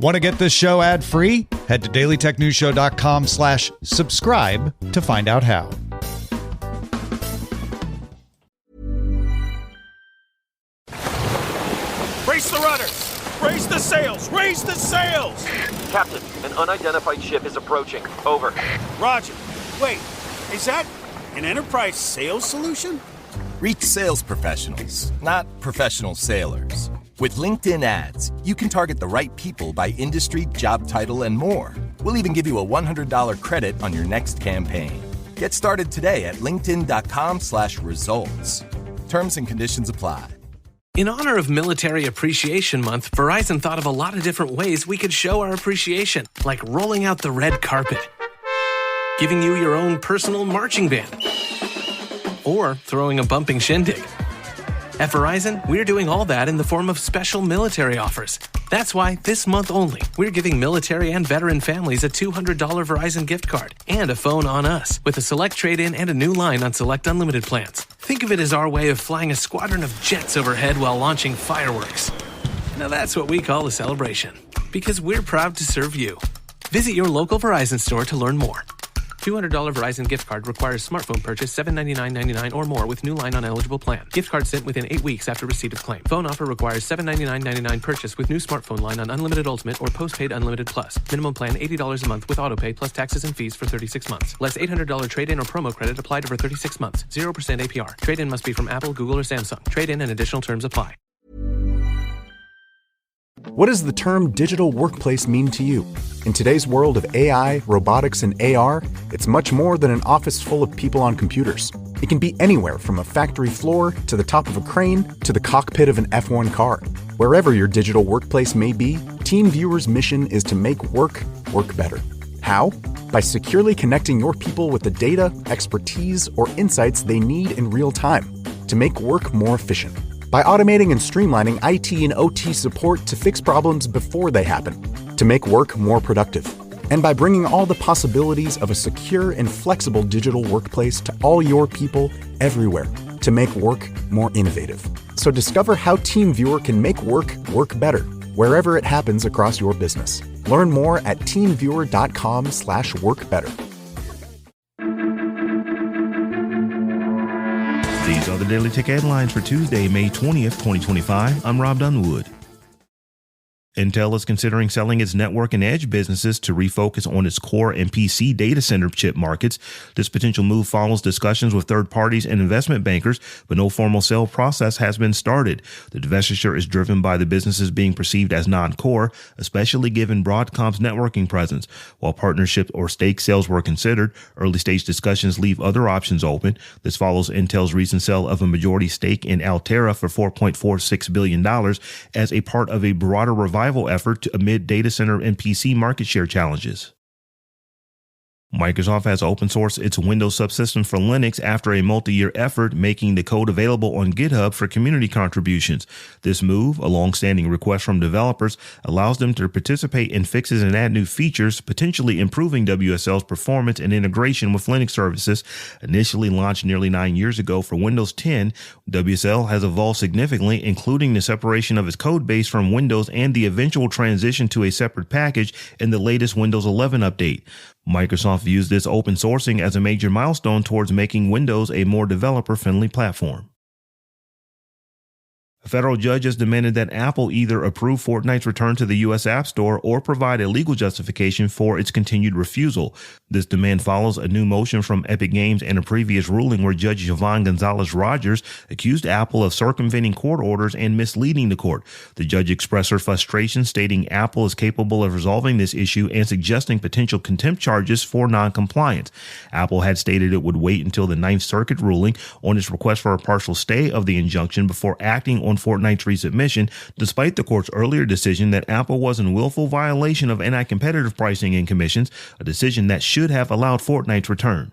Want to get this show ad-free? Head to dailytechnewsshow.com/subscribe to find out how. Brace the rudders! Raise the sails! Raise the sails! Captain, an unidentified ship is approaching. Over. Roger. Wait, is that an enterprise sales solution? Reach sales professionals, not professional sailors. With LinkedIn ads, you can target the right people by industry, job title, and more. We'll even give you a $100 credit on your next campaign. Get started today at linkedin.com/results. Terms and conditions apply. In honor of Military Appreciation Month, Verizon thought of a lot of different ways we could show our appreciation, like rolling out the red carpet, giving you your own personal marching band, or throwing a bumping shindig. At Verizon, we're doing all that in the form of special military offers. That's why, this month only, we're giving military and veteran families a $200 Verizon gift card and a phone on us with a select trade-in and a new line on select unlimited plans. Think of it as our way of flying a squadron of jets overhead while launching fireworks. Now that's what we call a celebration, because we're proud to serve you. Visit your local Verizon store to learn more. $200 Verizon gift card requires smartphone purchase $799.99 or more with new line on eligible plan. Gift card sent within 8 weeks after receipt of claim. Phone offer requires $799.99 purchase with new smartphone line on unlimited ultimate or postpaid unlimited plus. Minimum plan $80 a month with autopay plus taxes and fees for 36 months. Less $800 trade-in or promo credit applied over 36 months. 0% APR. Trade-in must be from Apple, Google, or Samsung. Trade-in and additional terms apply. What does the term digital workplace mean to you? In today's world of AI, robotics, and AR, it's much more than an office full of people on computers. It can be anywhere from a factory floor to the top of a crane to the cockpit of an F1 car. Wherever your digital workplace may be, TeamViewer's mission is to make work better. How? By securely connecting your people with the data, expertise, or insights they need in real time to make work more efficient. By automating and streamlining IT and OT support to fix problems before they happen, to make work more productive. And by bringing all the possibilities of a secure and flexible digital workplace to all your people everywhere, to make work more innovative. So discover how TeamViewer can make work better, wherever it happens across your business. Learn more at teamviewer.com/workbetter. These are the Daily Tech headlines for Tuesday, May 20th, 2025. I'm Rob Dunwood. Intel is considering selling its network and edge businesses to refocus on its core and PC data center chip markets. This potential move follows discussions with third parties and investment bankers, but no formal sale process has been started. The divestiture is driven by the businesses being perceived as non-core, especially given Broadcom's networking presence. While partnerships or stake sales were considered, early-stage discussions leave other options open. This follows Intel's recent sale of a majority stake in Altera for $4.46 billion as a part of a broader revival effort amid data center and PC market share challenges. Microsoft has open sourced its Windows subsystem for Linux after a multi-year effort, making the code available on GitHub for community contributions. This move, a long-standing request from developers, allows them to participate in fixes and add new features, potentially improving WSL's performance and integration with Linux services. Initially launched nearly 9 years ago for Windows 10, WSL has evolved significantly, including the separation of its code base from Windows and the eventual transition to a separate package in the latest Windows 11 update. Microsoft views this open sourcing as a major milestone towards making Windows a more developer-friendly platform. A federal judge has demanded that Apple either approve Fortnite's return to the U.S. App Store or provide a legal justification for its continued refusal. This demand follows a new motion from Epic Games and a previous ruling where Judge Yvonne Gonzalez-Rogers accused Apple of circumventing court orders and misleading the court. The judge expressed her frustration, stating Apple is capable of resolving this issue and suggesting potential contempt charges for noncompliance. Apple had stated it would wait until the Ninth Circuit ruling on its request for a partial stay of the injunction before acting on Fortnite's resubmission, despite the court's earlier decision that Apple was in willful violation of anti-competitive pricing and commissions, a decision that should have allowed Fortnite's return.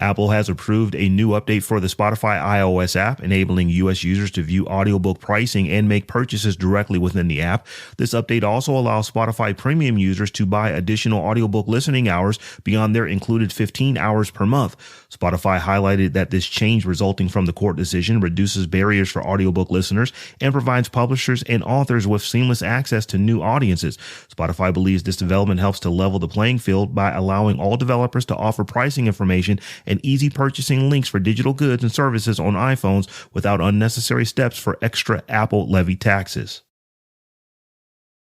Apple has approved a new update for the Spotify iOS app, enabling U.S. users to view audiobook pricing and make purchases directly within the app. This update also allows Spotify premium users to buy additional audiobook listening hours beyond their included 15 hours per month. Spotify highlighted that this change resulting from the court decision reduces barriers for audiobook listeners and provides publishers and authors with seamless access to new audiences. Spotify believes this development helps to level the playing field by allowing all developers to offer pricing information and easy purchasing links for digital goods and services on iPhones without unnecessary steps for extra Apple levy taxes.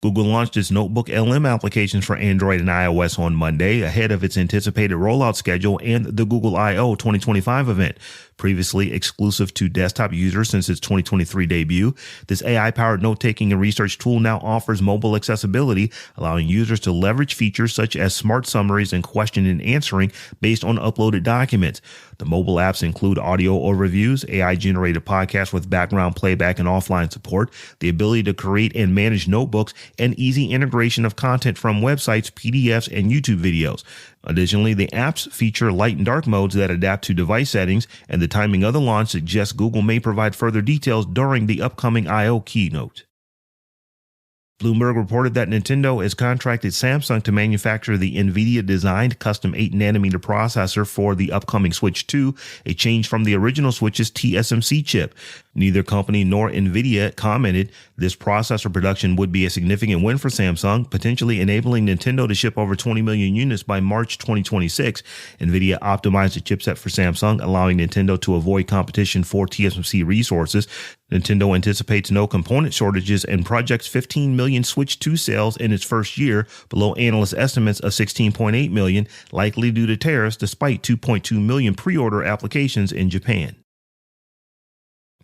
Google launched its Notebook LM applications for Android and iOS on Monday, ahead of its anticipated rollout schedule and the Google I/O 2025 event. Previously exclusive to desktop users since its 2023 debut, this AI-powered note-taking and research tool now offers mobile accessibility, allowing users to leverage features such as smart summaries and question and answering based on uploaded documents. The mobile apps include audio overviews, AI-generated podcasts with background playback and offline support, the ability to create and manage notebooks, and easy integration of content from websites, PDFs, and YouTube videos. Additionally, the apps feature light and dark modes that adapt to device settings, and the timing of the launch suggests Google may provide further details during the upcoming I/O keynote. Bloomberg reported that Nintendo has contracted Samsung to manufacture the NVIDIA-designed custom 8nm processor for the upcoming Switch 2, a change from the original Switch's TSMC chip. Neither company nor NVIDIA commented. This processor production would be a significant win for Samsung, potentially enabling Nintendo to ship over 20 million units by March 2026. NVIDIA optimized the chipset for Samsung, allowing Nintendo to avoid competition for TSMC resources. Nintendo anticipates no component shortages and projects 15 million Switch 2 sales in its first year, below analyst estimates of 16.8 million, likely due to tariffs, despite 2.2 million pre-order applications in Japan.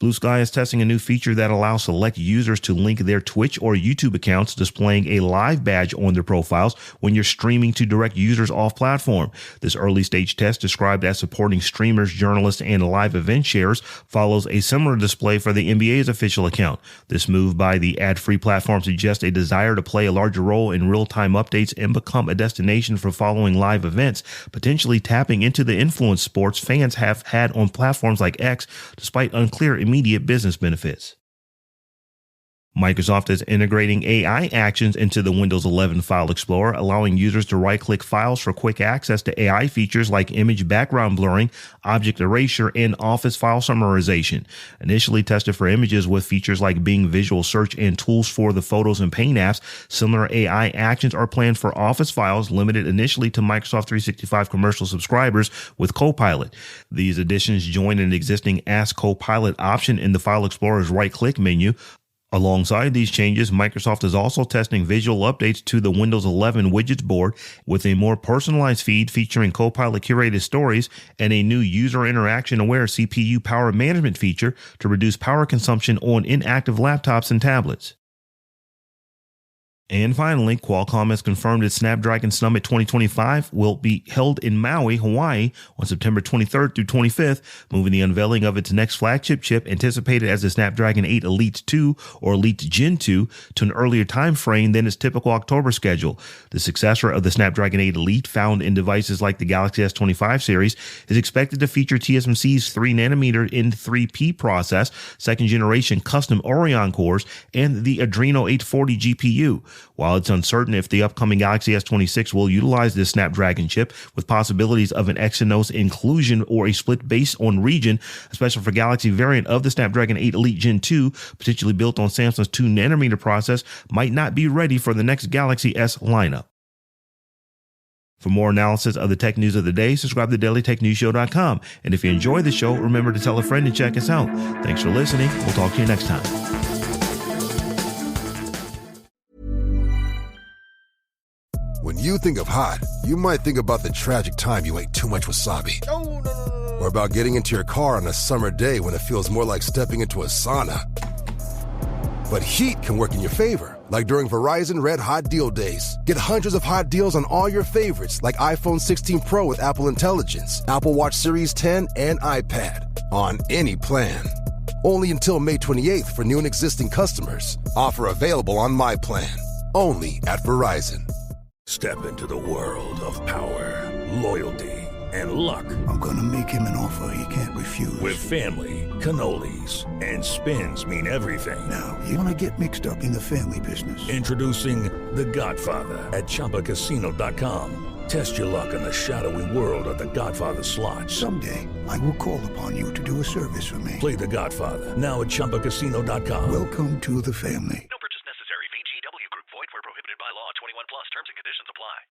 Blue Sky is testing a new feature that allows select users to link their Twitch or YouTube accounts, displaying a live badge on their profiles when you're streaming to direct users off platform. This early stage test, described as supporting streamers, journalists, and live event sharers, follows a similar display for the NBA's official account. This move by the ad-free platform suggests a desire to play a larger role in real-time updates and become a destination for following live events, potentially tapping into the influence sports fans have had on platforms like X, despite unclear immediate business benefits. Microsoft is integrating AI actions into the Windows 11 File Explorer, allowing users to right-click files for quick access to AI features like image background blurring, object erasure, and Office file summarization. Initially tested for images with features like Bing Visual Search and tools for the Photos and Paint apps, similar AI actions are planned for Office files, limited initially to Microsoft 365 commercial subscribers with Copilot. These additions join an existing Ask Copilot option in the File Explorer's right-click menu. Alongside these changes, Microsoft is also testing visual updates to the Windows 11 widgets board with a more personalized feed featuring Copilot curated stories and a new user interaction-aware CPU power management feature to reduce power consumption on inactive laptops and tablets. And finally, Qualcomm has confirmed its Snapdragon Summit 2025 will be held in Maui, Hawaii on September 23rd through 25th, moving the unveiling of its next flagship chip, anticipated as the Snapdragon 8 Elite 2 or Elite Gen 2, to an earlier time frame than its typical October schedule. The successor of the Snapdragon 8 Elite, found in devices like the Galaxy S25 series, is expected to feature TSMC's 3nm N3P process, second-generation custom Orion cores, and the Adreno 840 GPU. While it's uncertain if the upcoming Galaxy S26 will utilize this Snapdragon chip, with possibilities of an Exynos inclusion or a split based on region, especially for Galaxy variant of the Snapdragon 8 Elite Gen 2, potentially built on Samsung's 2nm process, might not be ready for the next Galaxy S lineup. For more analysis of the tech news of the day, subscribe to dailytechnewsshow.com. And if you enjoy the show, remember to tell a friend and check us out. Thanks for listening. We'll talk to you next time. When you think of hot, you might think about the tragic time you ate too much wasabi. Or about getting into your car on a summer day when it feels more like stepping into a sauna. But heat can work in your favor, like during Verizon Red Hot Deal Days. Get hundreds of hot deals on all your favorites, like iPhone 16 Pro with Apple Intelligence, Apple Watch Series 10, and iPad, on any plan. Only until May 28th for new and existing customers. Offer available on My Plan. Only at Verizon. Step into the world of power, loyalty, and luck. I'm gonna make him an offer he can't refuse. With family, cannolis, and spins mean everything. Now, you wanna get mixed up in the family business. Introducing The Godfather at ChumbaCasino.com. Test your luck in the shadowy world of The Godfather slot. Someday, I will call upon you to do a service for me. Play The Godfather, now at ChumbaCasino.com. Welcome to the family. No purchase necessary. VGW Group. Void where prohibited by law. 21 plus. Terms and conditions apply.